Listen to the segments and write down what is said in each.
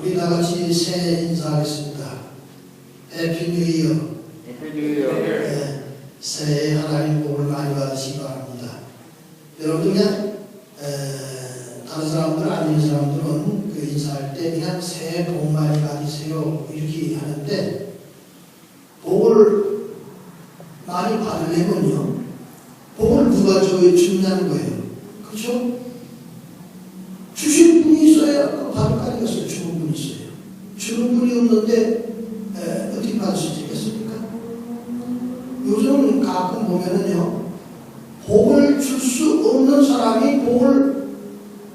우리 다 같이 새해 인사하겠습니다. 해피 뉴 이어. 해피 뉴 이어. 네, 새해 하나님 복을 많이 받으시기 바랍니다. 여러분 그냥 다른 사람들 아닌 사람들은 그 인사할 때 그냥 새해 복 많이 받으세요 이렇게 하는데, 복을 많이 받으려면요 복을 누가 주냐는 거예요. 그렇죠? 주신 분이 있어야 그 받을 거 아니겠어요. 주는 분이 있어요. 주는 분이 없는데 어떻게 받을 수 있겠습니까? 요즘 가끔 보면은요, 복을 줄 수 없는 사람이 복을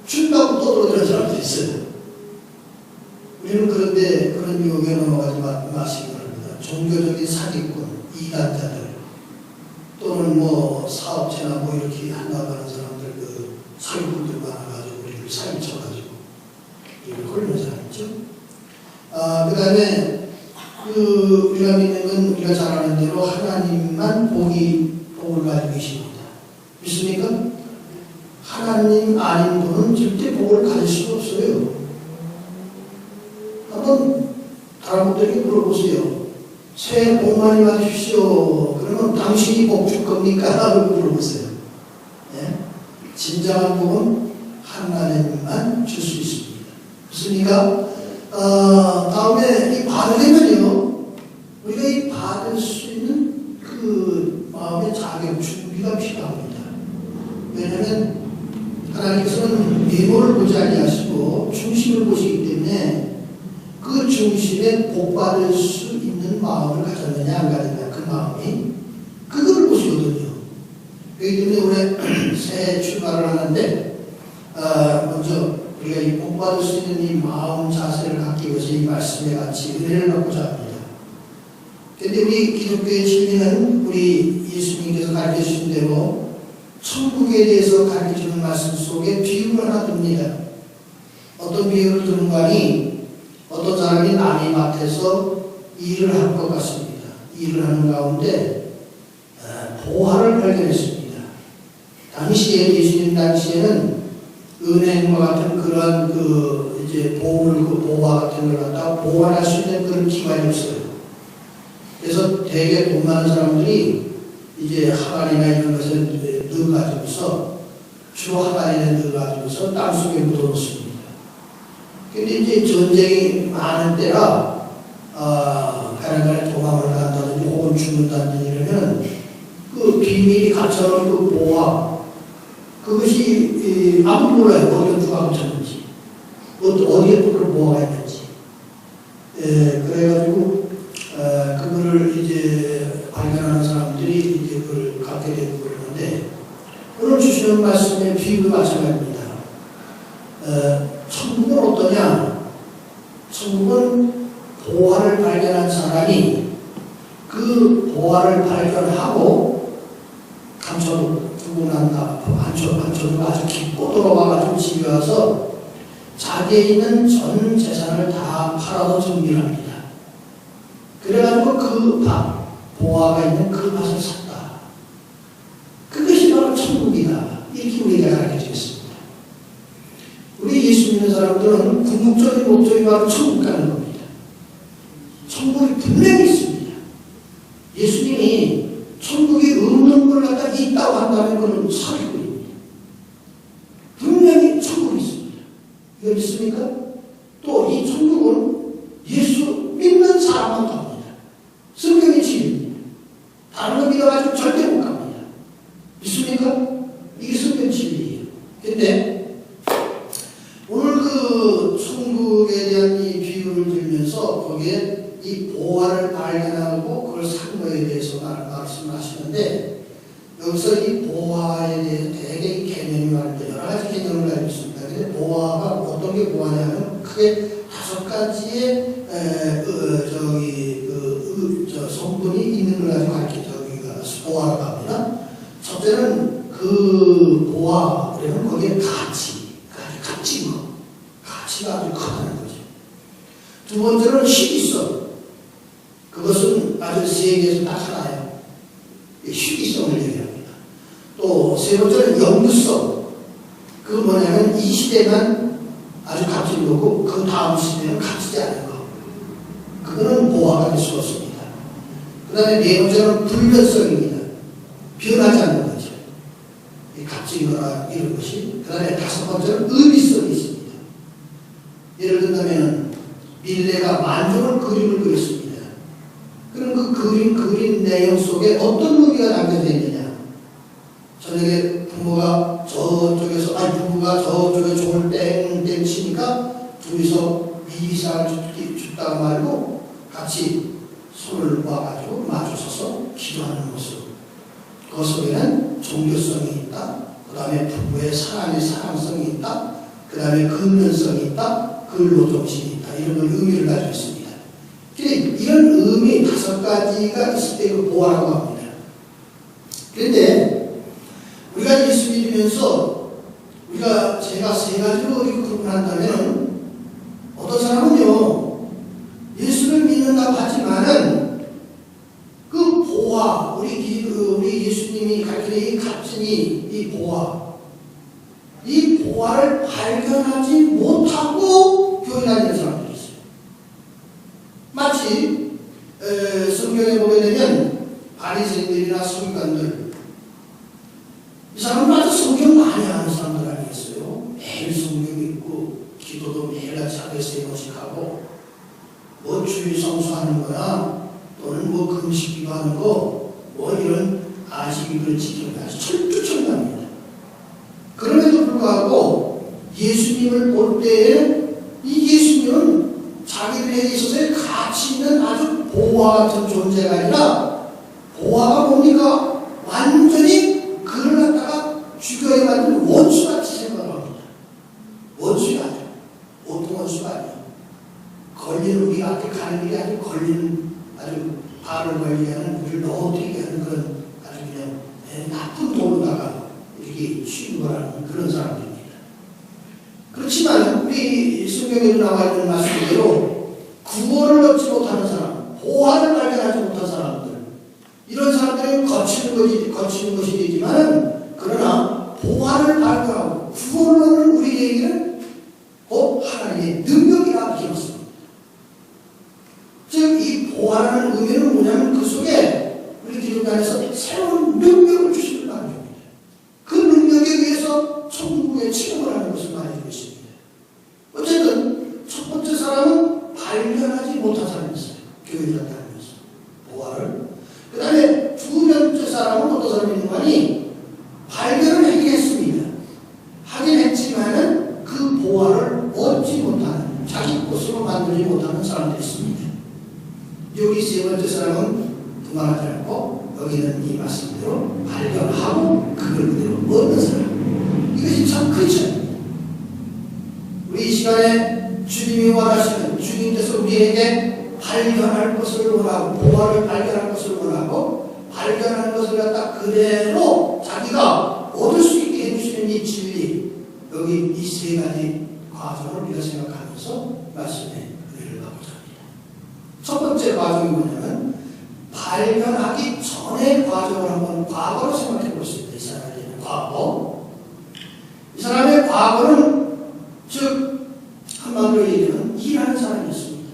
준다고 떠들어대는 사람도 있어요. 우리는 그런데 그런 유혹에 넘어가지 마시기 바랍니다. 종교적인 사기꾼, 이단자들, 또는 뭐 사업체나 뭐 이렇게 한다고 하는 사람들, 그 사기꾼들 많아가지고 우리를 사기쳐가지고 이걸 걸리는 사람 있죠. 그 다음에 우리가 믿는 건 우리가 잘 아는 대로 하나님만 복을 가지고 계십니다. 믿습니까? 하나님 아닌 분은 절대 복을 가질 수가 없어요. 한번 다른 분들에게 물어보세요. 새해 복 많이 받으십시오. 그러면 당신이 복 줄 겁니까? 라고 물어보세요. 네? 진정한 복은 하나님만 줄 수 있습니다. 그렇습니까? 다음에 이 받으려면요, 우리가 이 받을 수 있는 그 마음의 자격, 준비가 필요합니다. 왜냐하면 하나님께서는 미모를 보지 아니하시고 중심을 보시기 때문에 그 중심에 복 받을 수 있는 마음을 가졌느냐 안 가졌느냐, 그 마음이 그거를 보시거든요. 그렇기 때문에 올해 새해 출발을 하는데 먼저 우리가 이 복 받을 수 있는 이 마음 자세를 갖기 위해서 이 말씀에 같이 은혜를 받고자 합니다. 그런데 우리 기독교의 진리는 우리 예수님께서 가르쳐 주신 대로 천국에 대해서 가르쳐 주는 말씀 속에 비유를 하나 듭니다. 어떤 비유를 드는 거니, 어떤 사람이 남의 밭에서 일을 할 것 같습니다. 일을 하는 가운데 보화를 발견했습니다. 당시에, 예수님 당시에는 은행과 같은 그런 이제 보화 같은 걸 갖다가 보관할 수 있는 그런 기관이 없어요. 그래서 되게 돈 많은 사람들이 이제 항아리나 이런 것을 넣어가지고서, 주로 항아리에 넣어가지고서 땅속에 묻어놓습니다. 근데 이제 전쟁이 많은 때라, 가난간에 도망을 간다든지 혹은 죽는다든지 이러면 그 비밀이 갇혀놓은 그 보화, 그것이 아무도 몰라요. 어디에 누가 갇혔는지, 어디에 또 그런 보화가 있는지. 그래가지고 그거를 이제 발견하는 사람들이 이제 그걸 갖게 되고 그러는데, 오늘 주시는 말씀의 비유도 마찬가지입니다. 천국은 어떠냐? 천국은 보화를 발견한 사람이 그 보화를 발견하고 감춰두고 난 다음, 감춰두고 아주 깊고 들어와가지고 집에 와서 자기에 있는 전 재산을 다 팔아서 정리를 합니다. 그래가지고 그 보화가 있는 그 밭을 샀다. 그것이 바로 천국이다. 이렇게 우리가 가르쳐 주겠습니다. 우리 예수 믿는 사람들은 궁극적인 목적이 바로 천국 가는 겁니다. 천국이 분명히 있습니다. 예수님이 천국이 없는 걸 갖다 있다고 한다면 그건 사기꾼입니다. 분명히 천국이 있습니다. 이거 믿습니까? 또 이 천국은 예수 믿는 사람만 갑니다. 성경의 진리입니다. 다른 거 믿어가지고 절대 못 갑니다. 믿습니까? 이게 성경 진리예요. 근데 오늘 그 천국에 대한 이 비유를 들면서 거기에 이 보화를 발견하고 그걸 산 거에 대해서 말씀하시는데, 여기서 이 보화에 대해서 되게 개념이 많은데 여러 가지 개념을 가지고 있습니다. 근데 보화가 어떤 게 보화냐면 크게 5가지의 성분이 있는 걸 가지고 저기가 보화라고 합니다. 첫째는 그 보화, 그러면 거기에 가치가 아주 크다는 거죠. 두 번째는 희귀성. 그것은 아주 세계에서 딱 하나예요. 희귀성을 얘기합니다. 또 세 번째는 영구성. 그건 뭐냐면 이 시대만 아주 값진 거고 그 다음 시대는 값지지 않은 거. 그거는 보화가 될 수 없습니다. 그 다음에 네 번째는 불변성입니다. 변하지 않는 거죠. 이 값진 거나 이런 것이. 그 다음에 다섯 번째는 의미성이 있습니다. 예를 든다면 밀레가 만종을 그림을 그렸습니다. 그럼 그 그린 내용 속에 어떤 의미가 담겨져 있느냐. 저녁에 부부가 저쪽에 종을 땡땡 치니까 둘이서 미리상을 줍다가 말고 같이 손을 모아가지고 마주서서 기도하는 모습. 그 속에는 종교성이 있다. 그 다음에 부부의 사랑성이 있다. 그 다음에 근면성이 있다. 근로정신이 있다. 이런 걸 의미를 가지고 있습니다. 이런 의미 다섯 가지가 있을 때 그 보화라고 합니다. 그런데 우리가 예수 믿으면서 제가 세 가지로 이렇게 구분한다면 어떤 사람은요 예수를 믿는다고 하지만은 그 보화 우리 예수님이 가르치는 이 값진 이 보화를 발견하지 못하고 교회 다니는 사람들이 있어요. 마치 성경에 보게 되면 바리새인들이나 서기관들 이 사람은 아주 성경 많이 아는 사람들 아니겠어요? 매일 성경 읽고 기도도 매일같이 하루에 3번씩 하고 뭐 주일 성수하는 거나 또는 뭐 금식 기도하는 거 뭐 이런 아식이를 지키는 게 아주 철두철미합니다. 그럼에도 불구하고 예수님을 볼 때에 이 예수님은 자기들에게 있어서의 가치 있는 아주 보화 같은 존재가 아니라 보화가 뭡니까? 완전히 그를 갖다가 죽여야 만든 원수같이 생각을 합니다. 원수가 아니야. 보통 원수가 아니야. 걸리는 우리 앞에 가는 길이 아주 걸리는 아주 발을 걸리하는 우리를 넘어뜨리게 하는 그런 아주 그냥 나쁜 도로다가 이렇게 취급하는 그런 사람들입니다. 그렇지만 우리 성경에 나와 있는 말씀대로 구원을 얻지 못하는 사람, 보화를 발견하지 못한 사람들 이런 사람들은 거치는 것이 되지만 그러나 보화를 발견하고 구원을 얻는 우리에게는 곧 하나님의 능력이라 불렀습니다. 즉 이 보화라는 의미는 뭐냐면 그 속에 우리 기독교 안에서 새로운 능력을 주시는 말입니다. 그 능력에 의해서 천국에 체험을 하는 것을 말해주고 있습니다. 어쨌든 첫 번째 사람은 발견하지 못한 사람이었어요. 교회를 다니면서 보화를. 그 다음에 두 번째 사람은 어떤 사람인가 하니 발견을 하긴 했습니다. 하긴 했지만은 그 보화를 얻지 못하는 자기 것으로 만들지 못하는 사람들이 있습니다. 여기 세 번째 사람은 그만하지 않고 여기는 이 말씀대로 발견하고 그걸 그대로 얻는 사람. 이것이 참 큰 차이입니다. 우리 이 시간에 주님이 원하시는 주님께서 우리에게 발견할 것을 원하고 보화를 발견할 것을 원하고 발견하는 것을 갖다 그대로 자기가 얻을 수 있게 해주시는 이 진리 여기 이 세 가지 과정을 우리가 생각하면서 말씀에 은혜를 받고자 합니다. 첫 번째 과정이 뭐냐면 발견하기 전의 과정을 한번 과거로 생각해 볼 수 있다. 이 사람에 대한 과거. 이 사람의 과거는 즉 한마디로 얘기하면 일하는 사람이었습니다.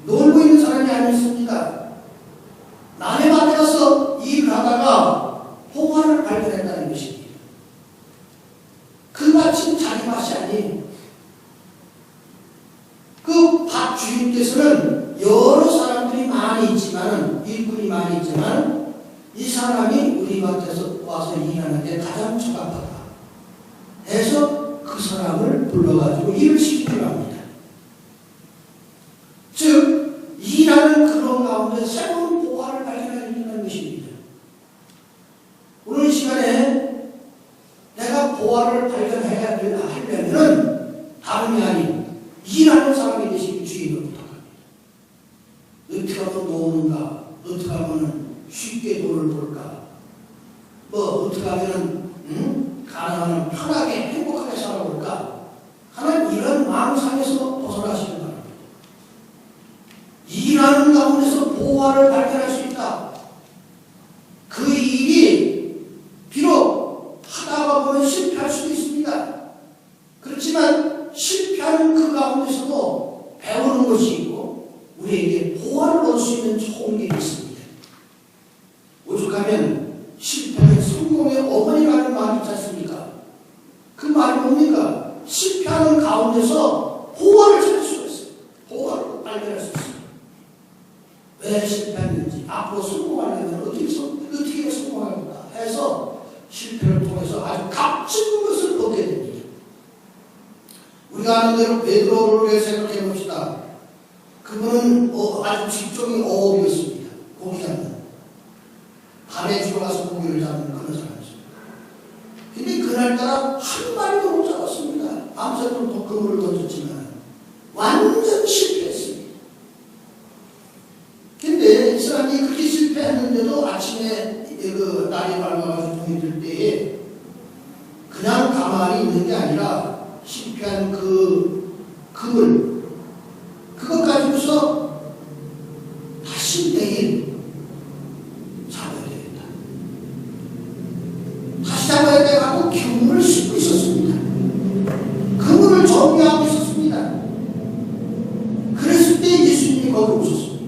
놀고 있는 사람이 아니었습니다. 남의 밭에 가서 일을 하다가 보화를 발견했다는 것입니다. 그 밭은 자기 밭이 아니에요. 그 밭 주인께서는 여러 사람들이 많이 있지만 일꾼이 많이 있지만 이 사람이 우리 밭에서 와서 일하는데 가장 적합하다 해서 그 사람을 불러가지고 일을 시키기로 합니다. 즉 일하는 그런 가운데 새로운 보화를 발견하는 것입니다. 오늘 이 시간에 내가 보화를 발견해야 하려면 다름이 아닌 일하는 사람이 되시기 주님을 부탁합니다. 어떻게 하면 노는가? 어떻게 하면 쉽게 돈을 벌까? 뭐 어떻게 하면 가능하면 편하게 행복하게 살아볼까? 하는 이런 망상에서 벗어나시길 바랍니다. 일하는 가운데서 보화를 발견할 수 있다. 그 일이 비록 하다가 보면 실패할 수도 있습니다. 그렇지만 실패하는 그 가운데서도 배우는 것이 있고 우리에게 보완을 얻을 수 있는 좋은 게 있습니다. 오죽하면 실패는 성공의 어머니라는 말이 있지 않습니까? 그 말이 뭡니까? 실패하는 가운데서 보완을 찾을 수가 있어요. 보완을 발견할 수 있어요. 왜 실패했는지, 앞으로 성공하려면 어떻게 성공할까 해서 실패를 통해서 아주 값진 것을 얻게 됩니다. 우리가 아는 대로 베드로를 생각해 봅시다. 그분은 아주 직종이 어업이었습니다. 고기 잡는. 밤에 들어가서 고기를 잡는 그런 사람이었습니다. 근데 그날따라 한 마리도 못 잡았습니다. 밤새도록 그물을 던졌지만 완전 실패했습니다. 근데 이 사람이 그렇게 실패했는데도 아침에 그 날이 밝아가지고 동이 들 때에 그냥 가만히 있는 게 아니라 실패한 그 그물 그것 가지고서 다시 내일 잡아야 되겠다. 다시 잡아야 돼가지고 그물을 싣고 있었습니다. 그물을 정리하고 있었습니다. 그랬을 때 예수님이 거기 오셨습니다.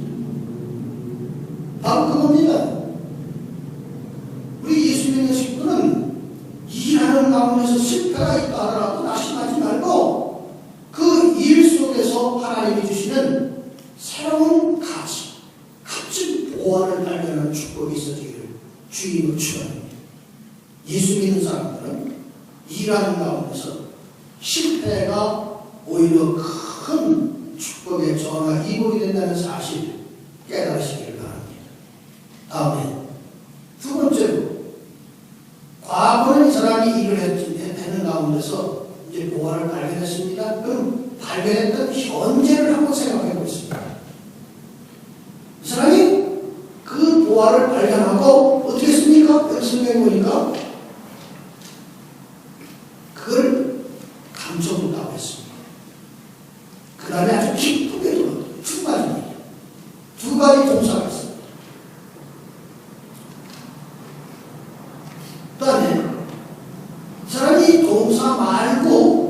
바로 그겁니다. 우리 예수 믿는 식구는 일하는 가운데서 실패가 있다 하더라도 낙심하지 말고 그 일 속에서 하나님이 주시는 새로운 가치, 값진 보완을 발견하는 축복이 있어지기를 주님으로 축원합니다. 예수 믿는 사람들은 일하는 가운데서 실패가 오히려 큰 축복의 전화 이복이 된다는 사실 깨달으시기를 바랍니다. 다음에 두 번째로 과거는 이 사람이 일을 했는 가운데서 이제 보완을 발견했습니다. 그럼 발견했던 현재를 한번 생각해 보겠습니다. 이 사람이 그 보완을 발견하고 어떻게 했습니까? 성경에 보니까 그걸 감춰둔다고 했습니다. 그 다음에 아주 기쁘게 돌아요. 두 가지 동사가 있습니다. 그 다음에 이 사람이 동사 말고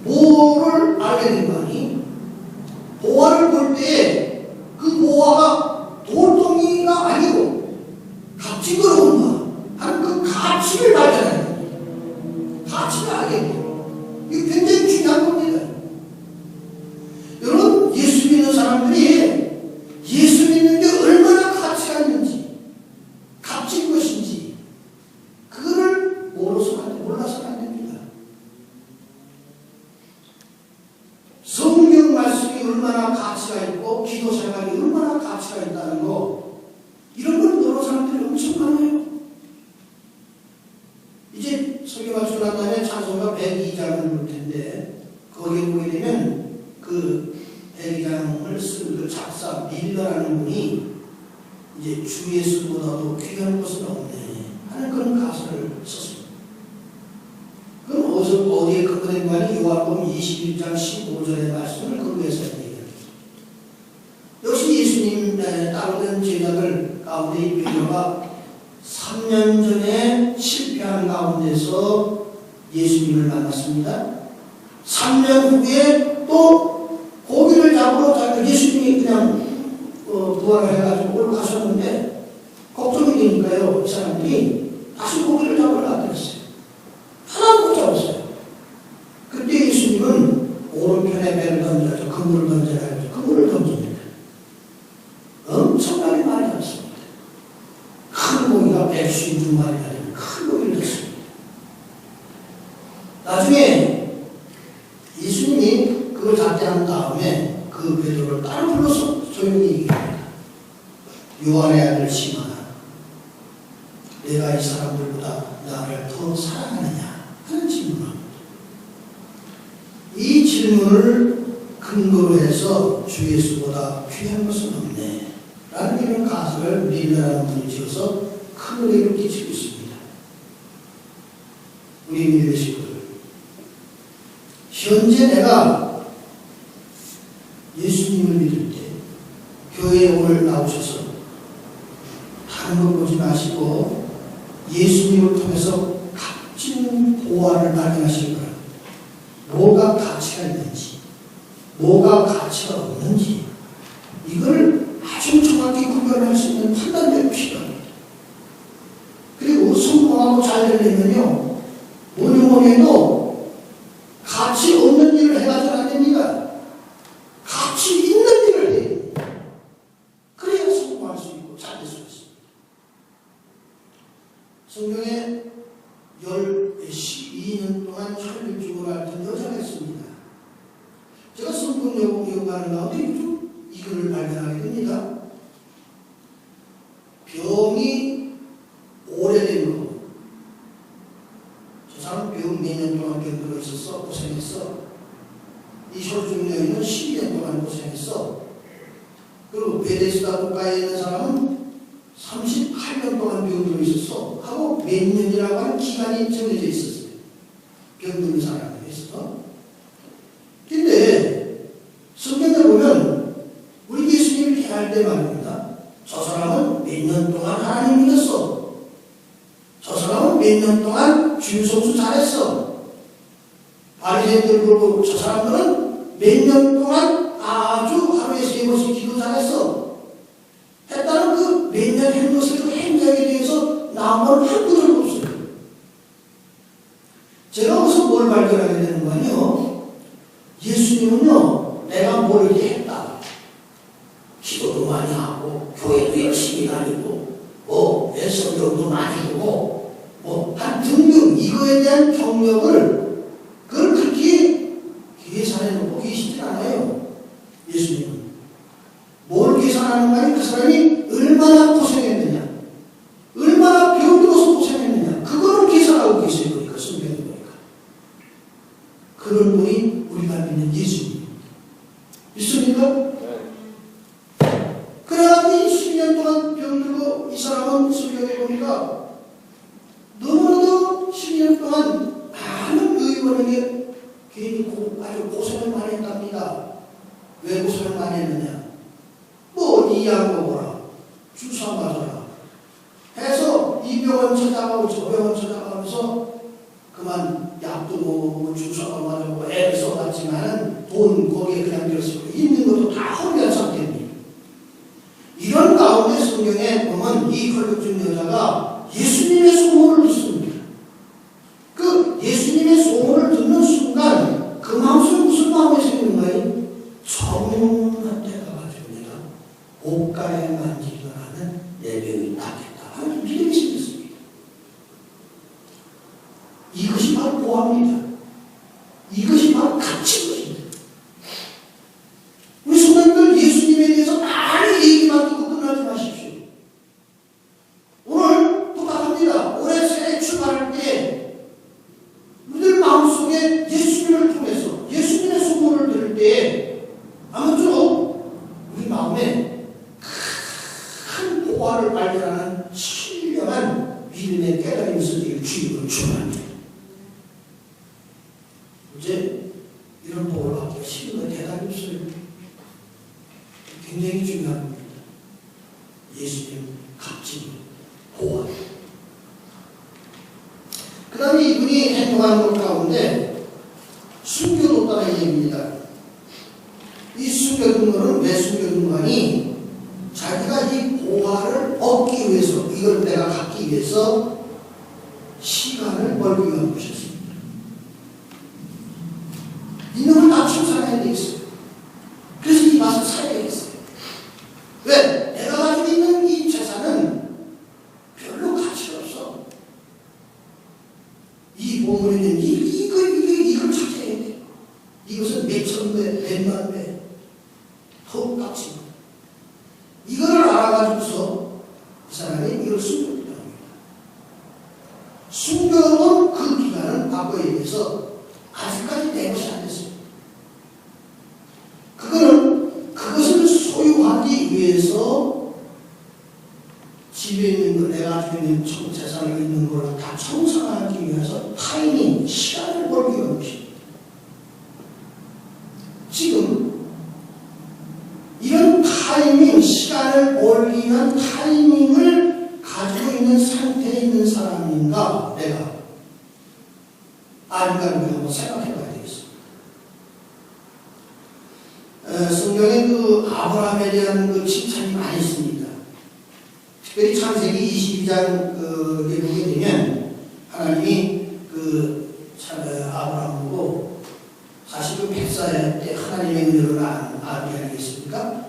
보호를 알게 된 거 아니? 보화를 볼 때 그 보화가 돌덩이가 아니고 값진 걸 온다 하는 그 가치를 발견해야 됩니다. 가치를 알게 돼요. 이게 굉장히 중요한 겁니다. 여러분, 예수 믿는 사람들이 예수 믿는 게 얼마나 가치가 있는지, 값진 것인지 그거를 몰라서는 안 됩니다. 성경 말씀이 얼마나 가치가 있고 기도 생활이 얼마나 가치가 있다는 거, 이런 걸 모르는 사람들이 엄청 많아요. 이제 설교가 주고 난 다음에 찬송가 102장을 볼 텐데 거기에 보게 되면 그 102장을 쓴 그 작사 밀러라는 분이 이제 주 예수보다도 귀한 것은 없네 하는 그런 가사를 썼습니다. 그럼 어디에 근거된 말이 요한복음 21장 15절의 말씀을 근거해서 얘기합니다. 역시 예수님 따르던 제자들 가운데 베드로가 3년 전에 실패한 가운데서 예수님을 만났습니다. 3년 후에 또 고기를 잡으러 예수님이 그냥 부활을 해가지고 올라가셨는데 걱정이 되니까요. 이 사람들이 다시 고기를 잡으러 나타났어요. 하나도 못 잡았어요. 그때 예수님은 오른편에 배를 던져서 그물을 던져라 해서 그물을 던집니다. 엄청나게 많이 잡습니다. 큰 고기가 156마리가 되는 큰 고기를 잡습니다. 나중에 예수님이 그걸 잡게 다음에 그 베드로를 따로 불러서 조용히 얘기합니다. 요한의 아들 시몬아, 내가 이 사람들보다 나를 더 사랑하느냐 하는 질문을 합니다. 이 질문을 근거로 해서 주 예수보다 귀한 것은 없네 라는 이런 가설을 밀러라는 분이 지어서 큰 의미를 끼치고 있습니다. 우리 믿음의 식구들, 현재 내가 예수님을 믿을 때 교회에 오늘 나오셔서 다른 것 보지 마시고 예수님을 통해서 값진 보화를 발견하시기 바랍니다. 뭐가 가치가 있는지, 뭐가 가치가 없는지 이걸 아주 정확히 구별할 수 있는 판단력이 필요합니다. 그리고 성공하고 잘 되려면요, 뭐니 해도 가치 없는 일을 해가지고 안 됩니다. 가치 있는 일을 해야 됩니다. 그래야 성공할 수 있고 잘 될 수 있습니다. 성경에 12년 동안 혈류증으로 앓던 여자가 있습니다. 제가 성경 연구하는 가운데 이 글을 발견하게 됩니다. 병이 오래된 거. 저 사람 병 몇 년 동안 병들어 있었어. 고생했어. 이 혈류증 여인은 12년 동안 고생했어. 그리고 베데스다 국가에 있는 사람은 38년 동안 병들어 있었어. 하고 몇 년이라고 하는 기간이 정해져 있었어요. 병든 사람에 대해서. 근데 성경에 보면 우리 예수님을 대할 때 말입니다. 저 사람은 몇 년 동안 하나님 믿었어. 저 사람은 몇 년 동안 주일 성수 잘했어. 바리새인들 보고 저 사람들은 몇 년 동안 아주 하루에 3번씩 기도 잘했어. 했다는 그 몇 년 한 것을 그 행적에 대해서 나온 한 구절도 없어요. 제가 거기서 뭘 발견하게 되는 거 아니요? 예수님은요, 내가 뭘 이렇게 했다. 기도도 많이 하고, 교회도 열심히 다니고, 성경도 많이 보고, 한 등등 이거에 대한 경력을 그걸 그렇게 계산해 놓고 계시진 않아요. 예수님은. 뭘 계산하는 거니? 그 사람이 얼마나 고생했느냐, 얼마나 병들어서 고생했느냐, 그거를 계산하고 계세요. 그러니까 성경에 보니까 그런 분이 우리가 믿는 예수님입니다. 믿습니까? 네. 그래가지고 12년 동안 병들고 이 사람은 성경에 보니까 너무나도 12년 동안 많은 의원에게 괜히 아주 고생을 많이 했답니다. 왜 고생을 많이 했느냐? 이 약 먹어라, 주사 맞아라 해서 이 병원 찾아가고 저 병원 찾아가면서 그만 약도 먹고 주사가 맞고 애를 써봤지만 돈 거기에 그냥 들었고 있는 것도 다 허비한 상태입니다. 이런 가운데 성경에 보면 이 혈류증 여자가 예수님의 소문을 듣습니다. 그 예수님의 소문을 듣는 순간 그 마음속에 무슨 마음이 생기는가요? 정말 때가 가지고 내가 옷가에 만지기만 하면 내 병이 낫겠다 하는 믿음이 생겼습니다. 이것이 바로 보합니다. 이것이 바로 갇힌 것입니다. 우리 성도님들 예수님에 대해서 많이 얘기만 듣고 끝나지 마십시오. 오늘 부탁합니다. 올해 새해 출발할 때 우리들 마음속에 예수님을 통해서 예수님의 소문을 들을 때 아무쪼록 우리 마음에 큰 보화를 발견하는 신령한 믿음의 깨달음이 있어지길 주님으로 축원합니다. 이제 이런 복을 받기가 쉬운 건 대단히 없어요. 굉장히 중요한 겁니다. 예수님 값진 보화. 그 다음에 이분이 행동한 것 가운데 숨겨뒀다는 얘기입니다. 이 숨겨둔 거는 왜 숨겨둔 거니? 자기가 이 보화를 얻기 위해서, 이걸 내가 갖기 위해서 시간을 벌기 위한 것이었습니다. 이놈을 다 충성해야 되겠어요. 그래서 이 맛을 사야 되겠어요. 왜? 내가 가지고 있는 이 재산은 별로 가치가 없어. 이 보물에 있는 이걸 찾아야 돼. 이것은 몇천 배, 몇만 배, 더욱 값집니다. 이거를 알아가지고서 이 사람이 이걸 숨겨둔다 합니다. 숨겨놓은 그 기간은 과거에 비해서 아직까지 내 것이 안 됐어요. 그것을 소유하기 위해서 집에 있는 걸, 내가 가지고 있는 재산을 있는 걸 다 청산하기 위해서 타이밍, 시간을 벌기 위한 것입니다. 지금 이런 타이밍, 시간을 벌기 위한 타이밍을 가지고 있는 상태에 있는 사람인가, 내가 아닌가를 한번 생각해 봐야 되겠습니다. 성경에 그 아브라함에 대한 그 칭찬이 많이 있습니다. 특별히 창세기 22장 에 보게 되면 하나님이 아브라함 보고 사실 그 100살 때 하나님의 은혜로 낳은 아들이 아니겠습니까?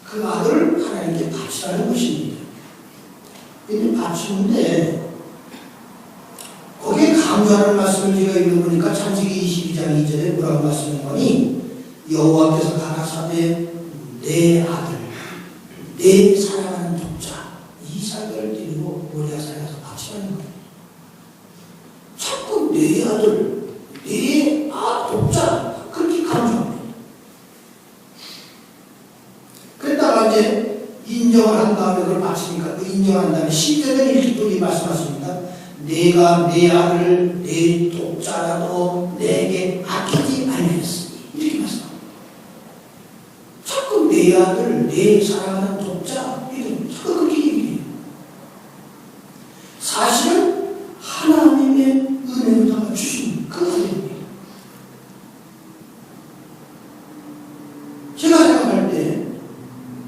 그 아들을 하나님께 바치라는 것입니다. 근데 바치는데 거기에 강조하는 말씀을 제가 읽어보니까 창세기 22장 2절에 뭐라고 말씀하니 여호와께서 가라사대 내 아들 내 사랑하는 독자 이삭을 데리고 모리아산에 가서 바치라는 거예요. 자꾸 내 아들 내 독자 그렇게 강조합니다. 그랬다가 이제 인정을 한 다음에 그걸 바치니까 그 인정한 다음에 10절에 이렇게 말씀하십니다. 내가 내 아들을 내 독자라도 내게 아끼지 아니하였으니 이렇게 말씀합니다. 자꾸 내 아들 내 사랑하는 독자 이렇게 자꾸 그렇게 얘기해요. 사실은 하나님의 은혜로다가 주신 그 아들입니다. 제가 생각할 때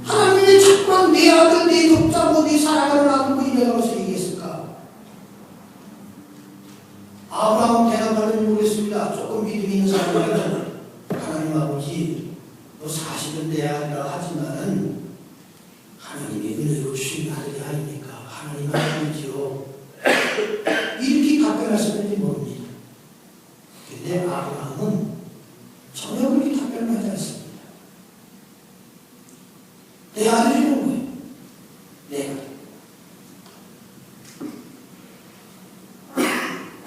하나님이 자꾸만 내 아들 내 독자 내 사랑하는 아들 이래라고 얘기했을까? 아브라함은 대답하는지 모르겠습니다. 조금 믿음이 있는 사람이라면 하나님 아버지 사실은 내 아들이라 하지만은 하나님의 은혜로 주신 아들이 아니니까 하나님 아버지요 이렇게 답변하셨는지 모릅니다. 근데 아브라함은 전혀 그렇게 답변하지 않습니다. 내 아들이라는 거예요. 내가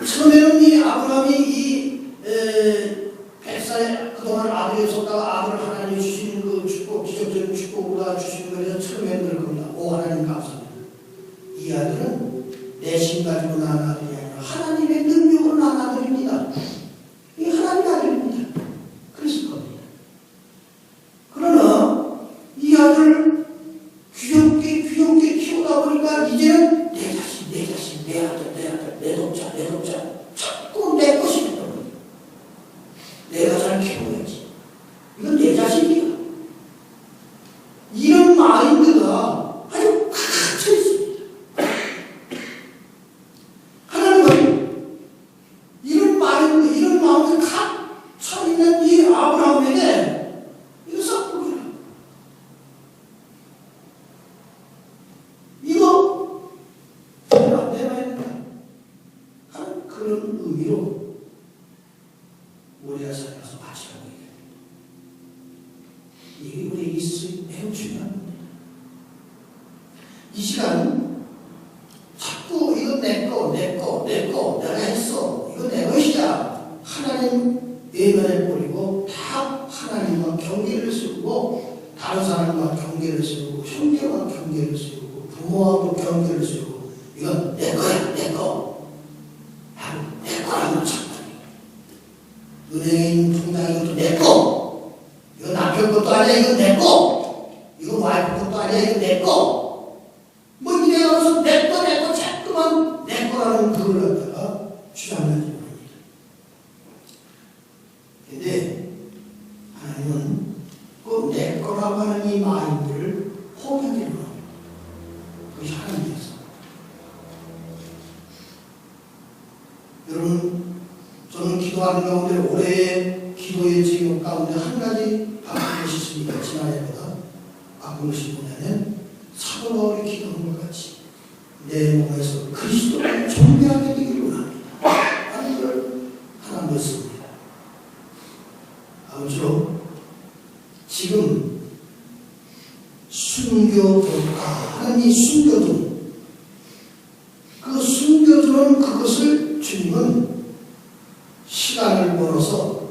처음에는 이 아브라함이 이 100살에 그동안 아들이 없었다가 아들을 하나님이 주시는 그 축복, 기적적인 축복으로 주시는 거에서 처음에는 그럴 겁니다. 오 하나님 감사합니다. 이 아들은 내 힘 가지고 낳은 아들이 아니라 하나님의 능력으로 낳은 아들입니다. 이 하나님의 아들입니다. 그랬을 겁니다. 그러나 이 아들을 귀엽게 키우다 보니까 이제는 내 자신, 내 아들, 내 독자 자꾸 내 것이 됐단 말이에요. 내가 잘 키워야지. 이건 내 자신이야. 이런 마인드가 아주 갇혀 있습니다. 하나님은 이런 마인드, 이런 마음이 갇혀 있는 이 아브라함에게 이거 썩보기라. 이거 내가 해야 된다 하는 그런 의미로 모리아산에 가서 바치라고 얘기합니다. 이게 우리에게 있어서 매우 중요한 겁니다. 이 시간 자꾸 이거 내거 내가 했어 이거 내 것이야 하나님 외면해버리고 다 하나님과 경계를 세우고 다른 사람과 경계를 세우고 형제와 경계를 세우고 부모하고 경계를 세우고 이건 내 거야 내거 하는 척 은행에 있는 통장 이것도 내거 이거 남편 것도 아니야 이건 내거 이거 와이프 것도 아니야 이거 내거 뭐 이래가면서 내거 자꾸만 내거라는 그걸 갖다가 주장하는지 모릅니다. 근데 하나님은 그 내거라고 하는 이 마인드를 포기하기로 합니다. 그것이 하나님이었어. 여러분 저는 기도하는 가운데 올해의 기도의 제목 가운데 한 가지 바꾼 것이 있습니다. 지난해보다 바꾼 것이 뭐냐면 사도 바울이 기도한 것 같이 내 몸에서 그리스도를 존귀하게 되기를 원합니다. 하는 걸 하나 넣습니다. 아무쪼록 지금 순교도가 하는 이 순교도 그 순교도는 그것을 주님은 시간을 벌어서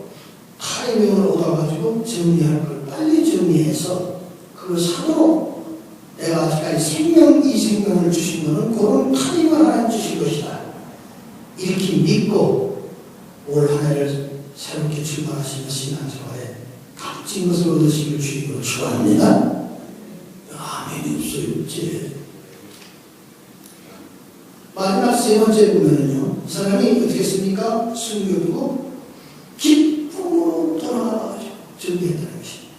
타이밍을 얻어가지고 정리할 걸 빨리 정리해서 그 상으로 내가 아직까지 이 생명을 주신 것은 그런 타이밍을 하나 주신 것이다. 이렇게 믿고 올 한 해를 새롭게 출발하시는 신앙생활에 값진 것을 얻으시길 주님으로 축원합니다. 아멘이 없어요. 이제 마지막 세 번째 보면은요, 이 사람이 어떻게 했습니까? 순교되고 기쁨으로 돌아가가지고 정리했다는 것입니다.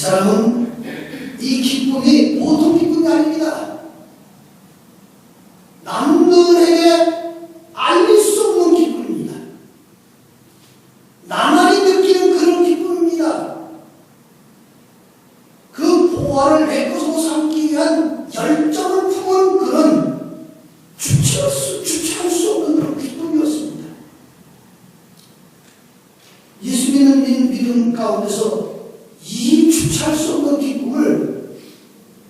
사람은 이 기쁨이 보통 기쁨이 아닙니다. 남들에게 알릴 수 없는 기쁨입니다. 나만이 느끼는 그런 기쁨입니다. 그 보화를 메꾸고 삼기 위한 열정을 품은 그런 주체할 수 없는 그런 기쁨이었습니다. 예수 믿는 믿음 가운데서 이 주체할 수 없는 기쁨을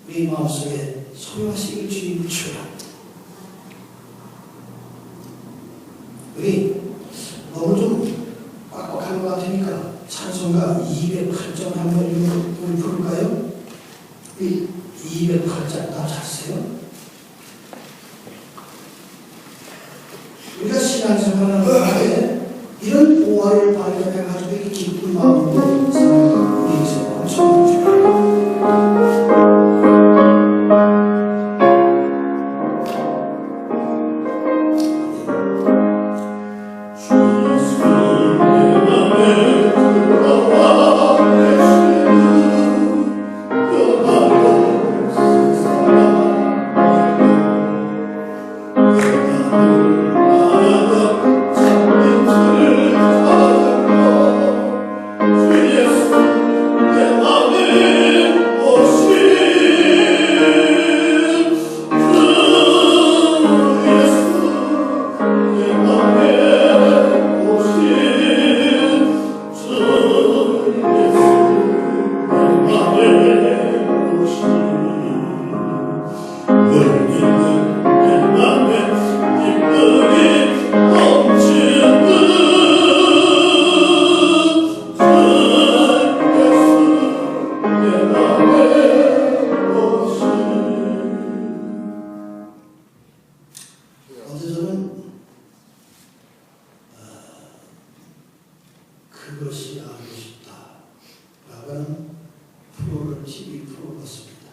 우리 마음속에 소유하시길 주님을 축원합니다. 우리 너무 좀 빡빡한 것 같으니까 찬송가 208장 한번 우리 부를까요? 208장 다 잤어요? 우리가 신앙생활하는 가운데 이런 보화를 발견해가지고 이 기쁜 마음으로 살아가는 우리 인생 엄청 그것이 알고 싶다 라는 프로를 TV 프로를 봤습니다.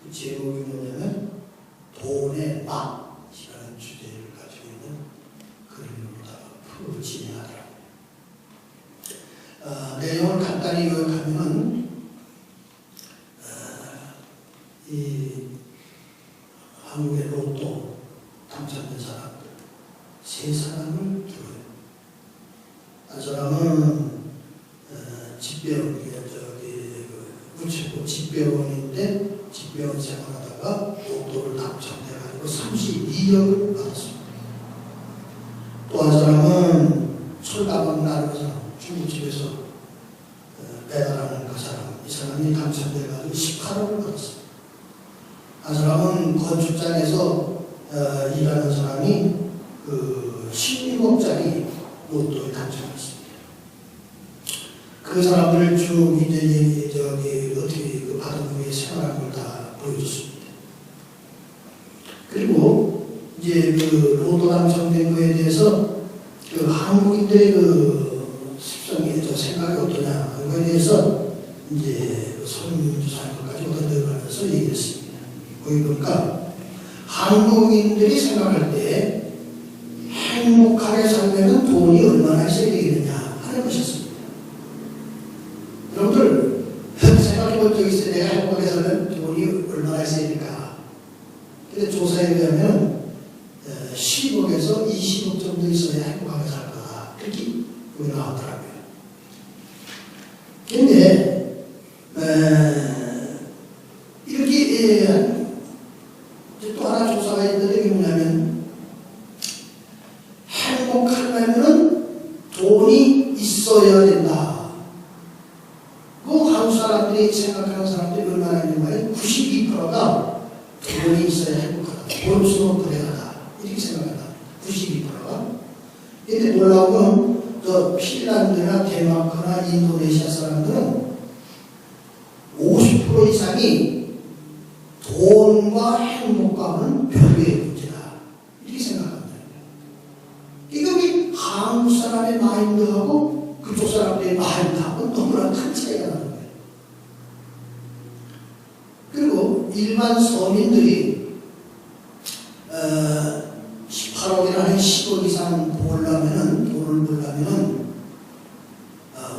그 제목이 뭐냐면 돈의 맛이라는 주제를 가지고 있는 그림으로다가 프로를 진행하더라고요. 내용을 간단히 요약하면은 이 한국의 로또 당첨된 사람들 세 사람을 들어요. 한 사람은 집배원, 우체국 집배원인데 집배원 생활하다가 로또를 당첨돼가지고 32억을 받았습니다. 또 한 사람은 철가방 나르는 사람, 중국집에서 배달하는 그 사람, 이 사람이 당첨돼가지고 18억을 받았습니다. 한 사람은 건축장에서 일하는 사람이 그 16억짜리 로또에 당첨했습니다. 그 사람들을 쭉 이제 어떻게 그 받은 후에 생활한 걸 다 보여줬습니다. 그리고 이제 그 로또 당첨된 거에 대해서 그 한국인들의 그 습성이 생각이 어떠냐 그거에 대해서 이제 설문조사한 것까지 얻어내면서 얘기했습니다. 거기 보니까 한국인들이 생각할 때 행복하게 살려면 돈이 얼마나 있어야 되겠느냐 하는 것이었습니다. 여러분들 생각해 본 적 있어요? 내가 행복하게 살려면 돈이 얼마나 있어야 될까? 근데 조사에 의하면 10억에서 20억 정도 있어야 행복하게 살 거다. 이렇게 여기 나오더라고요. 근데 이렇게 또 하나 조사가 있는데 이게 뭐냐면 행복하려면 돈이 있어야 된다. 그 한국 사람들이 생각하는 사람들이 얼마나 있는 말이에요? 92%가 돈이 있어야 행복하다. 돈 없으면 불행하다. 이렇게 생각한다. 92%가. 근데 놀라운 건 저 핀란드나 데마크나 인도네시아 사람들은 50% 이상이 돈과 행복감은 별개의 문제다. 이렇게 생각합니다. 이게 한국 사람의 마인드하고 그쪽 사람들의 마인드하고 너무나 큰 차이가 나는 거예요. 그리고 일반 서민들이 18억이나 10억 이상 돈을 벌려면은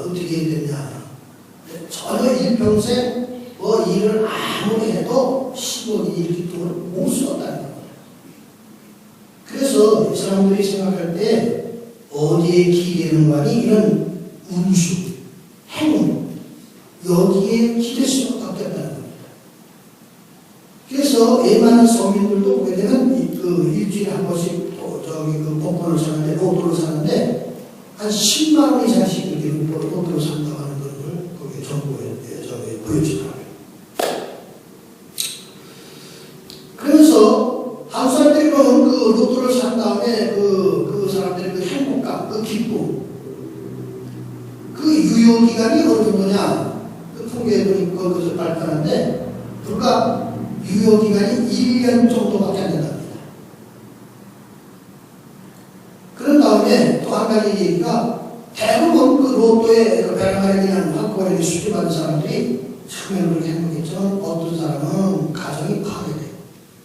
어떻게 해야 되냐. 전혀 일평생 평생 뭐 일을 아무리 해도 15년 이렇게 돈을 모을 수 없다는 겁니다. 그래서 이 사람들이 생각할 때 어디에 기대는가니 이런 운수, 행운, 여기에 기댈 수밖에 없다는 겁니다. 그래서 웬만한 서민들도 보게 되면 일주일에 한 번씩 복권을 사는데, 로또를 사는데 한 10만 원 이상씩 이렇게 로또를 산다고 하는 걸 거기에 정보에 보여주더라고요. 그래서 한국 사람들이 보면 그 로또를 산 다음에 그 사람들의 그 행복감, 그 기쁨, 그 유효기간이 어느 정도냐, 그 통계에 보니까 그것을 발표하는데 불과 유효기간이 1년 정도밖에 안 된답니다. 그런 다음에 또 한 가지 얘기가 대부분 그 로또에 그 배당하에 그냥 한꺼번에 수주받은 사람들이 처음에는 그렇게 행복했지만 어떤 사람은 가정이 파괴돼.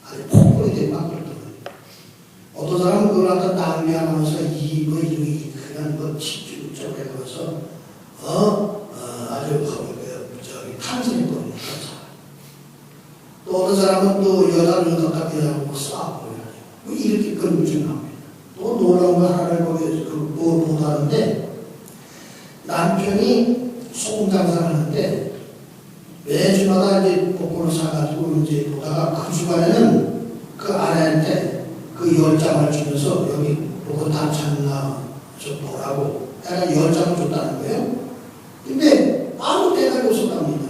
아주 폭풍이 돼 막 그러더라고요. 어떤 사람은 그걸 갖다 낭비하면서 이익이 그냥 치주점 해가면서 아주 탕진해버리는 그런 사람. 또 어떤 사람은 또 여자를 갖다 여자하고 싸우고 뭐 이렇게 그런 문제가 나옵니다. 또 놀라운 거 하나를 거기서 보다는데 남편이 소금 장사를 하는데 매주마다 이제 복권을 사가지고 이제 보다가 그 주간에는 그 아내한테 그 10장을 주면서 여기 복권 당첨나 좀 보라고 약간 10장을 줬다는 거예요. 근데 아무 대답이 없었답니다.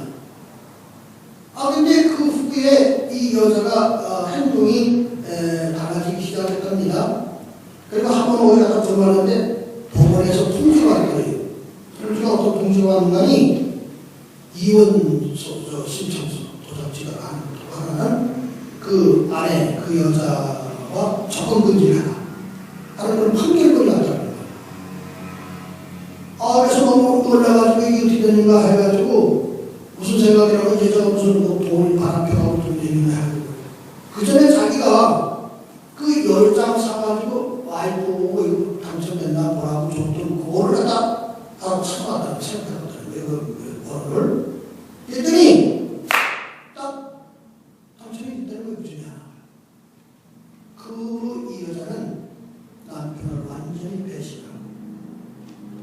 근데 그 후에 이 여자가 행동이 달라지기 시작했답니다. 그리고 한 번 오해가 들어왔는데 법원에서 통지가 왔더래요. 통지가 어떤 통지가 왔는가니 이혼 신청서 도장지가 하나는 그 아내 그 여자와 접근금지를 하는 그런 판결권이 났다는 거예요. 그래서 너무 놀라가지고 이게 어떻게 되는가 해가지고 무슨 생각이라고 이제 저 무슨 뭐 돈이 바람펴가고 돈 되는 거야. 그 전에 자기가 그 10장 사가지고 와이프 보고 이거 당첨됐나 보라고 줬던 그거를 갖다 참아왔다고 생각하거든요. 그 번호를. 그랬더니 딱 당첨이 됐다는 거예요. 그중에 하나. 그 후로 이 여자는 남편을 완전히 배신하고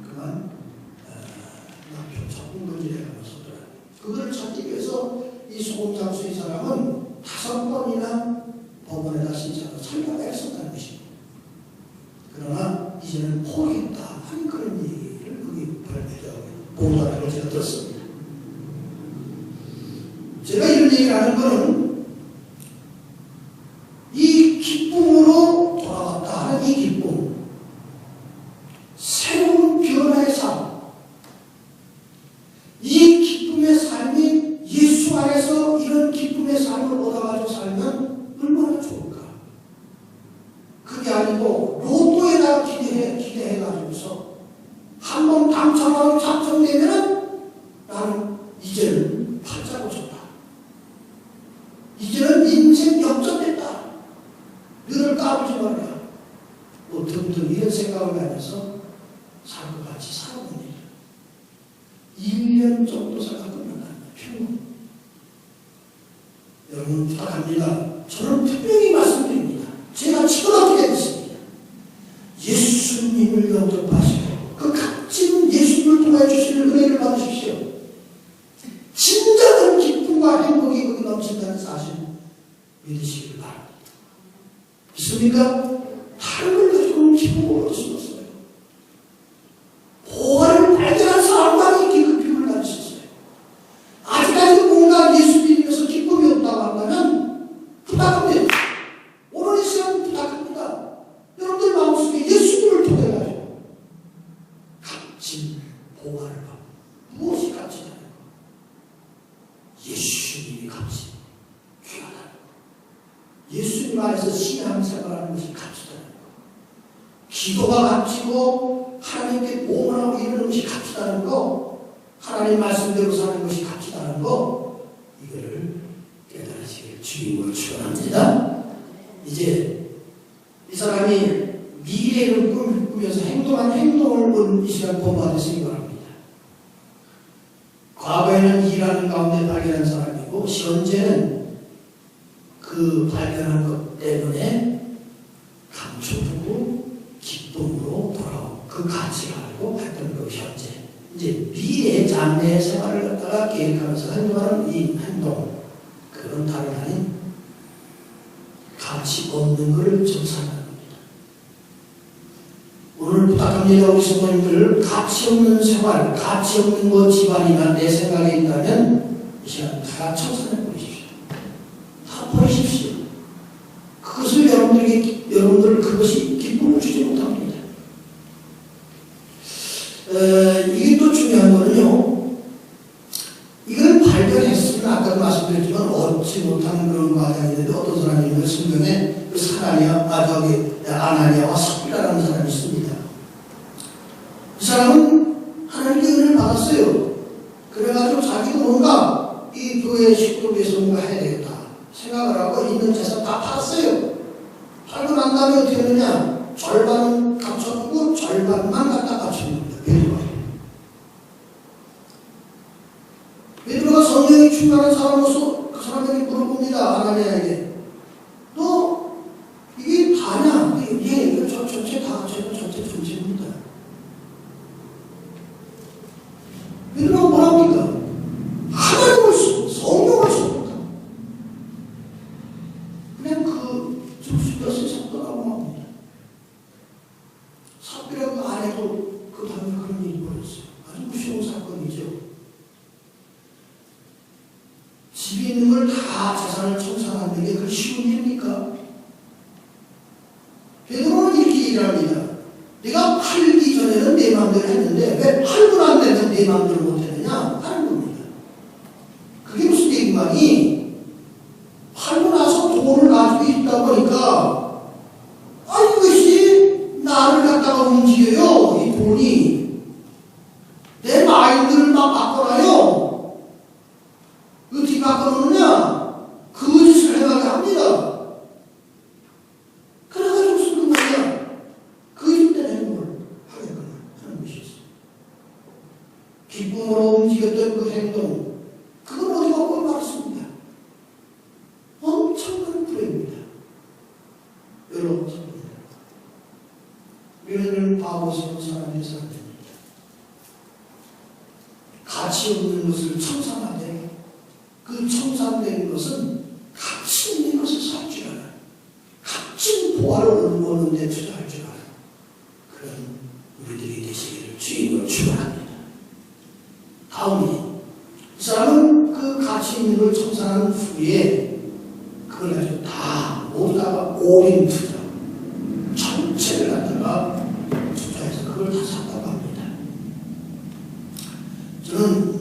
그만 남편 접근금지를 해가면서 그거를 찾기 위해서 이 소금장수 이 사람은 5번이나 법원에다 신청을 설명을 했었다는 것입니다. 그러나 이제는 포기했다 하는 그런 얘기를 거기 보도하는 걸 제가 들었습니다. 제가 이런 얘기를 하는 것은 이 기쁨으로 돌아왔다 하는 이 기쁨, 새로운 변화의 삶, 이 기쁨의 삶이 예수 안에서 이런 기쁨의 삶을 얻어가지고 살면 얼마나 좋을까? 그게 아니고 로또에다가 기대해가지고서 한 번 당첨하고 작성되면은 나는 이제는 팔자고쳤다. 이제는 인생 역전됐다. 너를 까불지 말아야. 뭐 등등 이런 생각을 하면서 삶을 같이 살아봅니다. 1년 정도 살다 끝난다. 평균. 여러분 부탁합니다. 저는 분명히 말씀드립니다. 제가 초등학교에 있습니다. 예수님을 영접하시고 그 값진 예수님을 통하여 주시는 은혜를 받으십시오. 진정한 기쁨과 행복이 거기 넘친다는 사실 믿으시길 바랍니다. 믿습니까? 다른 걸 가지고는 기쁨을 얻을 수 없어요. 보화를 발견한 사람만 이 기쁨을 가질 수 있어요. 아직까지 뭔가 예수 믿으면서 기쁨이 없다고 한다면 부탁합니다. 오늘 이 시간 부탁합니다. 여러분들 마음속에 예수님을 통해가지고 값진 보화를 받고 무엇이 값지다는 거? 예수님이 값진 귀하다는 거. 예수님 안에서 신앙생활하는 것이 값지다는 거. 기도가 값지고 하나님께 모험하고 이러는 것이 값지다는 거, 하나님 말씀대로 사는 것이 값지다는 거, 이거를 깨달으시길 주님을 축원합니다. 이제 이 사람이 미래를 꾸면서 행동한 행동을 본 이 시간 본받으시기 바랍니다. 과거에는 일하는 가운데 발견한 사람이고 현재는 그 발견한 것 때문에 감춰두고 기쁨으로 돌아오고 그 가치를 알고 했던 그 현재. 이제 미래 장래의 생활을 갖다가 계획하면서 행동하는 이 행동, 그건 다름 아닌 가치 없는 것을 정산하는 겁니다. 오늘 부탁합니다. 우리 성도님들, 가치 없는 생활, 가치 없는 것 집안이나 내 생각에 있다면 이 시간 다 청산해 버리십시오. 다 버리십시오. 그것을 여러분들 그것이 기쁨을 주지 못합니다. 이게 또 중요한 거는요, 이걸 발견했으면 아까 말씀드렸지만 얻지 못하는 그런 과정이 있는데 어떤 사람이 있는 성경에 그 아나니아와 삽비라라는 사람이 있습니다. 이 사람은 하나님의 은혜를 받았어요. 그래가지고 자기도 뭔가 이 교회 식구를 위해서 뭔가 해야 되겠다 생각을 하고 있는 재산 다 팔았어요. 팔고 난 다음에 어떻게 했느냐, 절반은 갖춰두고 절반만 갖다 갖추는 겁니다. 베드로가 성령이 충만한 사람으로서 그 사람에게 물어봅니다. 아나니아에게, 너 이게 다냐? 예, 이거 전체 다 전체 전체입니다. 베드로가 뭐랍니까? 하나님을 성령을 씁니다. 그냥 그 즉시것을 샀더라고 합니다. 삽비라고 안 해도 그 다음에 그런 일이 벌어졌어요. 아주 무서운 사건이죠. 집에 있는 걸 다 재산을 청산하는 게 그 쉬운 일입니까? 베드로는 이렇게 일합니다. 내가 팔기 전에는 내 마음대로 했는데 왜 팔고 난 데는 내 마음대로 못했느냐 하는 겁니다. 그게 무슨 얘기만이, 팔고 나서 돈을 가지고 있다 보니까 이것이 나를 갖다가 움직여요. 이 돈이 내 마인드를 막 바꿔놔요. 어떻게 바꿔놓느냐? 그 짓을 행하게 합니다. 그래가지고 무슨 그 뭐냐? 그 짓 때문에 행동을 하게끔 하는 것이 있어요. 기쁨으로 움직였던 그 행동, 그건 어디 갖고 말했습니다. 엄청난 불행입니다. 여러분, 우리는 바보스러운 사람이 있어야 됩니다. 가치 없는 것을 청산하되 그 청산된 것은 가치 있는 것을 살 줄 알아요. 값진 보화를 얻는 데 투자할 줄 알아요. 그런 우리들이 되시기를 주님으로 축원합니다. 다음이, 이 사람은 그 가치 있는 걸 청산한 후에 그걸 가지고 다 모두 다가 올인 투자, 전체를 갖다가 투자해서 그걸 다 샀다고 합니다. 저는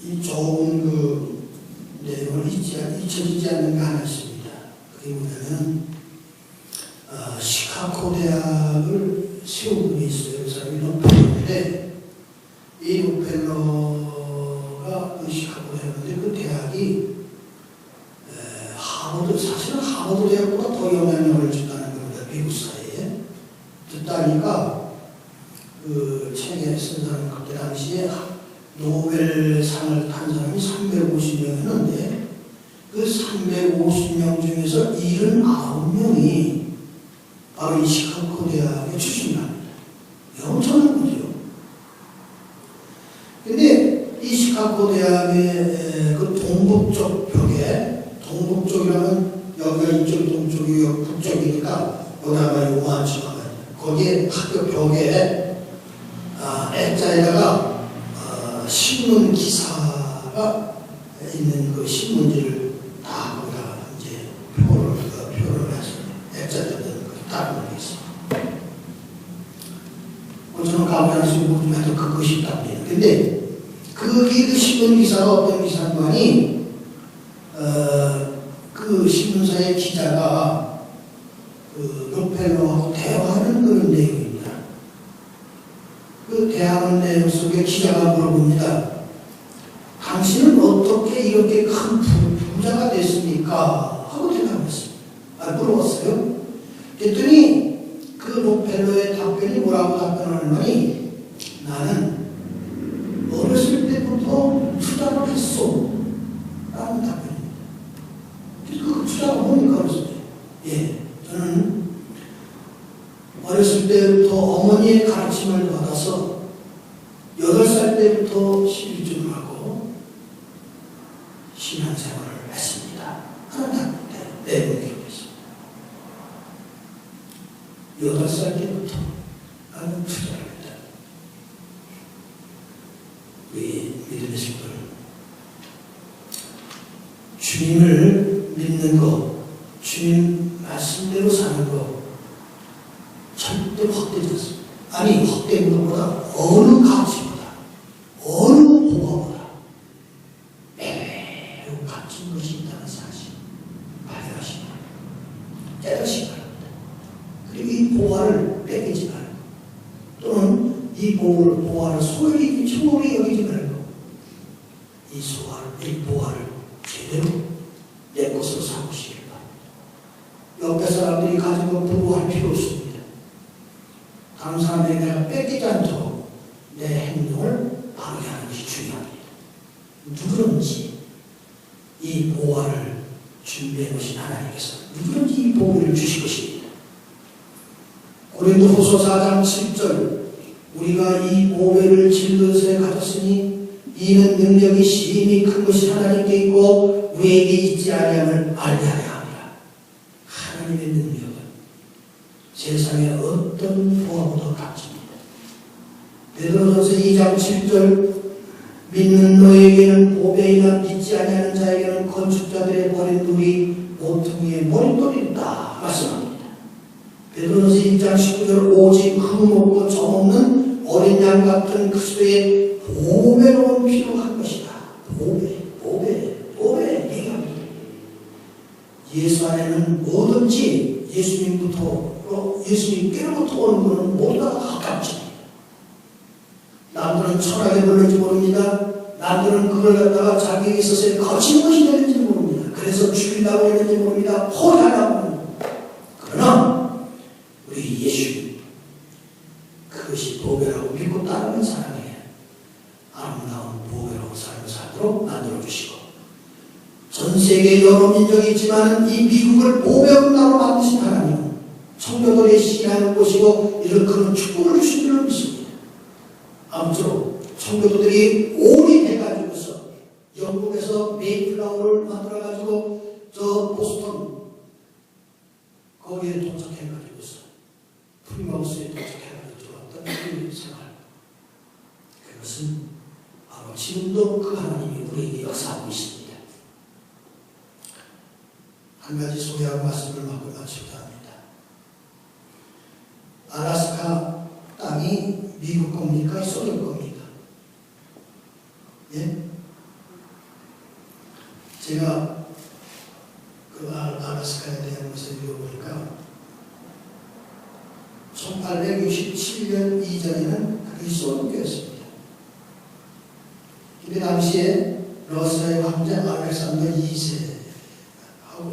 이 좋은 그 내용을 잊혀지지 않는 거 하나 있습니다. 그게 뭐냐면, 시카고 대학을 세운 분이 있어요. 그 사람이 록펠러인데, 이 록펠러가 그 시카고 대학인데, 그 대학이 사실은 하버드 대학보다 더 영향력을 준다는 겁니다. 미국 사회에. 듣다니까 그 책에 쓴 사람 그때 당시에 노벨상을 탄 사람이 350명이었는데 그 350명 중에서 79명이 바로 이 시카고 대학의 출신입니다. 엄청난 거죠. 근데 이 시카고 대학의 그 동북쪽 벽에, 동북쪽이라면 여기가 이쪽 동쪽이고 북쪽이니까 여기 아마 요만한 지방, 거기에 학교 벽에 액자에다가 신문 기사가 있는 그 신문지를 다 거기다 이제 표를 해서 액자들은 딱 올리겠습니다. 저는 가보지 않습니다. 보면 그것이 있답니다. 근데 그 신문 기사가 어떤 기사만이 그 신문사의 기자가 그 록펠러하고 대화하는 그런 내용입니다. 그 대화하는 내용 속에 기자가 물어봅니다. 당신은 어떻게 이렇게 큰 부자가 됐습니까? 하고 대답했습니다. 물어봤어요. 그랬더니 그 록펠러의 답변이 뭐라고 답변하는 거니? 나는 가르침을 받아서 8살 때부터 실주를 하고 신앙생활을 했습니다. 하나님 내분 기록했습니다. 8살 때부터 나는 투자를 했다. 우리 믿음의 친구들, 주님을 믿는 것, 주님 말씀대로 사는 것 절대로 헛되지 않습니다. 아니, 헛된 것보다 어느 가치보다, 어느 보화보다 매우 값진 것이 있다는 사실 발견하시기 바랍니다. 깨닫시기 바랍니다. 그리고 이 보화를 뺏기지 말고, 또는 이 보화를 소홀히 여기지 말고, 이 보화를 제대로 내 것으로 삼으시길 바랍니다. 옆에 사람들이 가진 것 부러워할 필요 없습니다. 다른 사람에게 내가 뺏기지 않도록 내 행동을 바르게 하는 것이 중요합니다. 누구든지 이 보화를 준비해 놓으신 하나님께서 누구든지 이 보화를 주실 것입니다. 고린도후서 4장 7절, 우리가 이 보배를 질그릇에 가졌으니 이는 능력이 심히 큰 것이 하나님께 있고 우리에게 있지 아니함을 알게 하려 합니다. 하나님의 능력은 세상의 어떤 보화보다 값집니다. 베드로전서 2장 7절, 믿는 너에게는 보배이나 믿지 아니하는 자에게는 건축자들의 버린 돌이 모퉁이의 머릿돌이 있다 말씀합니다. 베드로전서 2장 19절, 오직 흠 없고 점 없는 어린 양 같은 그리스도의 보배로운 필요한 것이다. 보배 얘기합니다. 예수 안에는 뭐든지 예수님께로부터 오는 것은 모두 다 가깝습니다. 남들은 철학에 걸릴지 모릅니다. 남들은 그걸 갖다가 자기에게 있어서 거친 것이 되는지 모릅니다. 그래서 죽이려고 했는지 모릅니다. 포기하려고 합니다. 그러나 우리 예수, 그것이 보배라고 믿고 따르는 사람에게 아름다운 보배로운 삶을 살도록 만들어주시고, 전 세계에 여러 민족이 있지만 이 미국을 보배로운 나라로 만드신 하나님은 성도들의 신앙을 보시고 이런 그런 축복을 주신 줄을 믿습니다. 아무쪼록 성도들이 올인해가지고서 영국에서 메이플라워를 만들어가지고 저 보스턴 거기에 도착해가지고서 프리마우스에 도착해가지고 어떤 그 생활, 그것은 바로 지금도 그 하나님이 우리에게 역사하고 있습니다. 한 가지 소개하고 말씀을 마치고자 합니다. 알래스카 땅이 미국 겁니까? 소련 겁니까? 예? 제가 그 알래스카에 대한 것을 읽어보니까 1867년 이전에는 그게 소련교였습니다. 그 당시에 러시아의 황제 알렉산더 2세하고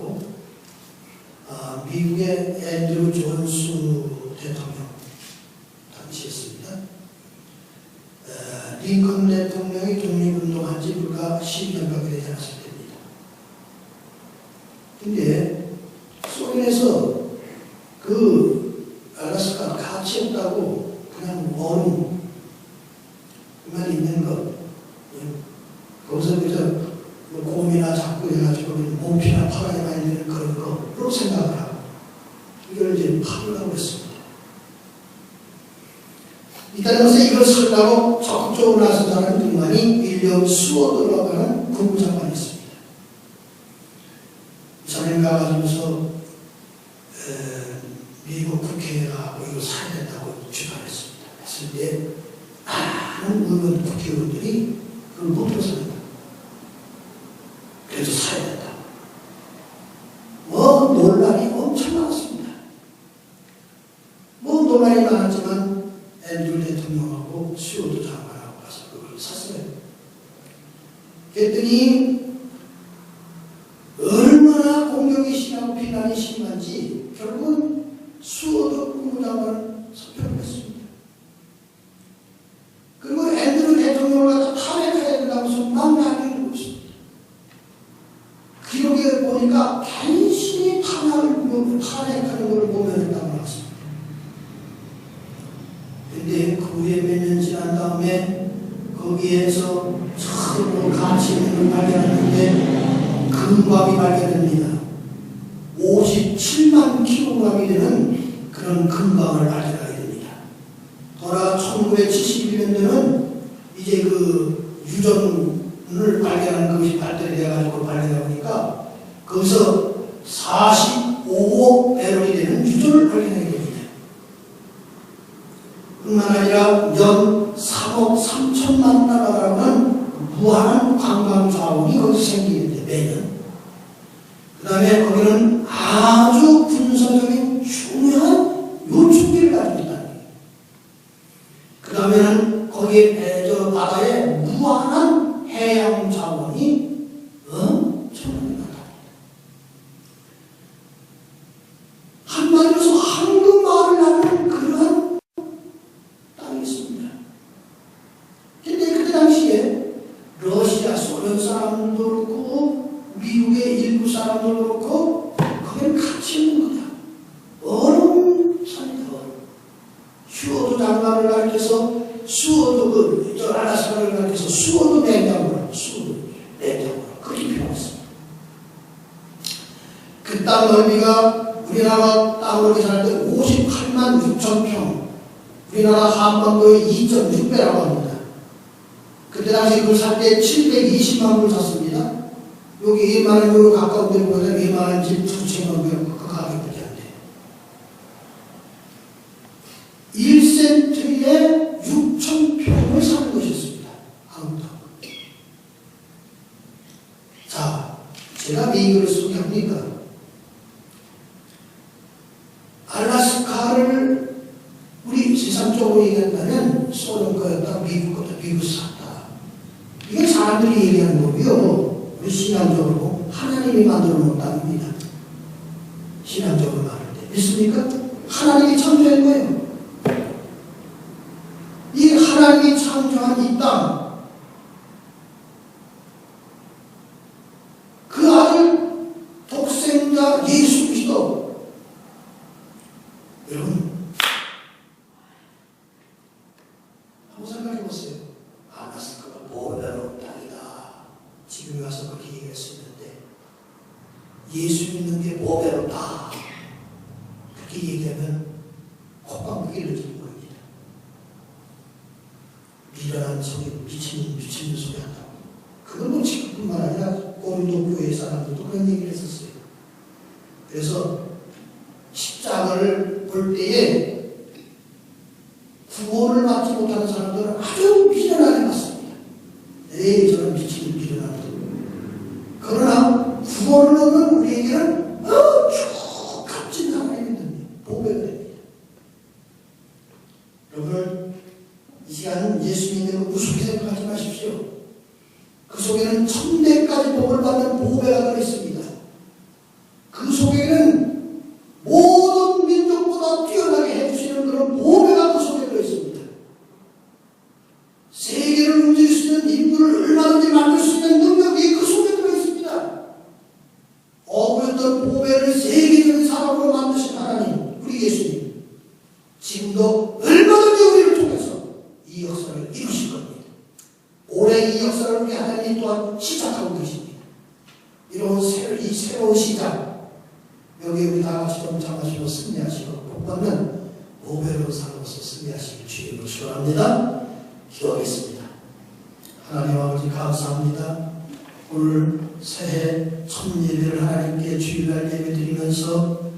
미국의 앤드루 존스 대통령 당시였습니다. 링컨 대통령이 독립운동한 지 불과 10년밖에 되지 않았을 때입니다. 근데 소련에서 그 알래스카 가치 없다고 그냥 얼음만 있는 것, 거기서 그저 곰이나 잡고 해가지고 몸피나 파랑에만 있는 그런 거로 생각을 하고 이걸 이제 파보려고 했습니다. 이따라서 이걸 살라고 적극적으로 나선 사람이 누구만이 윌리엄 스워드라고 하는 국무장관이 있습니다. 이 사람이 가가지고서 미국 국회에 가고 이걸 사야 된다고 주장했습니다. 했을 때 많은 의원 국회의원들이 그걸 못 들었습니다. 그래서 사야 된다. 논란이 엄청 많았습니다. 논란이 많았지만 앤드루 대통령하고 스워드 장관하고 가서 그걸 샀어요. 그랬더니 얼마나 공격이 심하고 비난이 심한지 결국은 스워드 국무장관을 선택을 했습니다. 그리고 앤드루 대통령을 갖다 탄핵해야 된다면서 막나게 되고 있습니다. 기록에 보니까 간신히 탄핵하는 것을 보면했다고 나왔습니다. 그런데 그게 그 후에 몇 년 지난 다음에 거기에서 처음으로 가치 있는 걸 발견하는데 금광이 발견됩니다. 57만 킬로그램이 되는 그런 금광을 발견하게 됩니다. 돌아 1971년도에는 이제 그 유전을 발견하는 것이 발달이 되어가지고 발견하다 보니까 거기서 45억 배럴이 되는 유전을 발견하게 됩니다. 뿐만 아니라 연 3억 3천만 달러라는 무한한 관광 자원이 거기서 생기는데 매년. 그 다음에 거기는 아주 군사적인 중요한 요충지를 가지고 있다는 거예요. 그 다음에는 거기에 저 바다에 무한한 해양 자원이 엄청나게 나타납니다. 한마디로서 황금알을 낳는 그러한 땅이 있습니다. 근데 그때 당시에 러시아, 소련 사람들도 그렇고 미국의 일부 사람들도 그렇고 거기는 같이 있는 거다. 얼음 산이다. 휴어도 장관을 가르쳐서 수어도 저 알라스카를 가르쳐서 수어도 냉장고라고 수어도 냉장고라고 그렇게 표현했습니다. 그 땅 넓이가 우리나라 땅으로 계산할 때 58만 6천 평, 우리나라 한반도의 2.6배라고 합니다. 그때 당시 그걸 살 때 720만 불 샀습니다. 여기 1만 원으로 가까운 데를 보면 1만 원 집 2,000만 불 그 가격밖에 안 돼. 1센트에 6,000평을 사는 것이었습니다. 한국도. 자, 제가 왜 이걸 소개합니까? 알라스카를 우리 세상적으로 얘기한다면 소련 거였다, 미국 거였다, 미국에서 샀다. 이게 사람들이 얘기하는 거고요. 우리 신앙적으로 하나님이 만들어 놓은 땅입니다. 신앙적으로 말할 때. 믿습니까? 하나님이 창조한 거예요. 이 하나님이 창조한 이 땅, 그 아들 독생자 예수 그리스도. 여러분 한번 생각해 보세요. 알라스카가 보배로운 땅이다. 지금 와서 그렇게 얘기할 수 있는데 예수 믿는 게 보배롭다. 그렇게 얘기하면 콧방귀 일러지는 겁니다. 미련한 소리, 미친 소리 한다고. 그건 뭐 지금뿐만 아니라 고린도 교회 사람들도 그런 얘기를 했었어요. 그래서 십자가를 볼 때에 구원을 받지 못하는 사람들은 아주 미련하게 봤습니다. 에이, 저는 미친 미련한 들. 그러나 구원을 얻는 우리에게는 쭉 값진 하나님이 됩니다. 보배가 됩니다. 여러분, 이 시간은 예수 믿는 거 무섭게 생각하지 마십시오. 그 속에는 천대까지 복을 받는 보배가 들어있습니다. 그 속에는 모든 민족보다 뛰어나게 해주시는 그런 보배가 그 속에 들어있습니다. 세계를 움직일 수 있는 인물을 얼마든지 만들 수 있는 능력이 그 속에 들어있습니다. 어부였던 보배를 세계적인 사람으로 만드신 하나님, 우리 예수님, 지금도 얼마든지 우리를 통해서 이 역사를 이루실 겁니다. 올해 이 역사를 우리 하나님 또한 시작하고 계십니다. 이런 새로운 시작, 여기 우리 다 같이 동참하시고 승리하시고 복받는 보배로운 사람으로서 승리하시길 주님으로 축원합니다. 기도하겠습니다. 하나님 아버지 감사합니다. 오늘 새해 첫 예배를 하나님께 주일날 예배 드리면서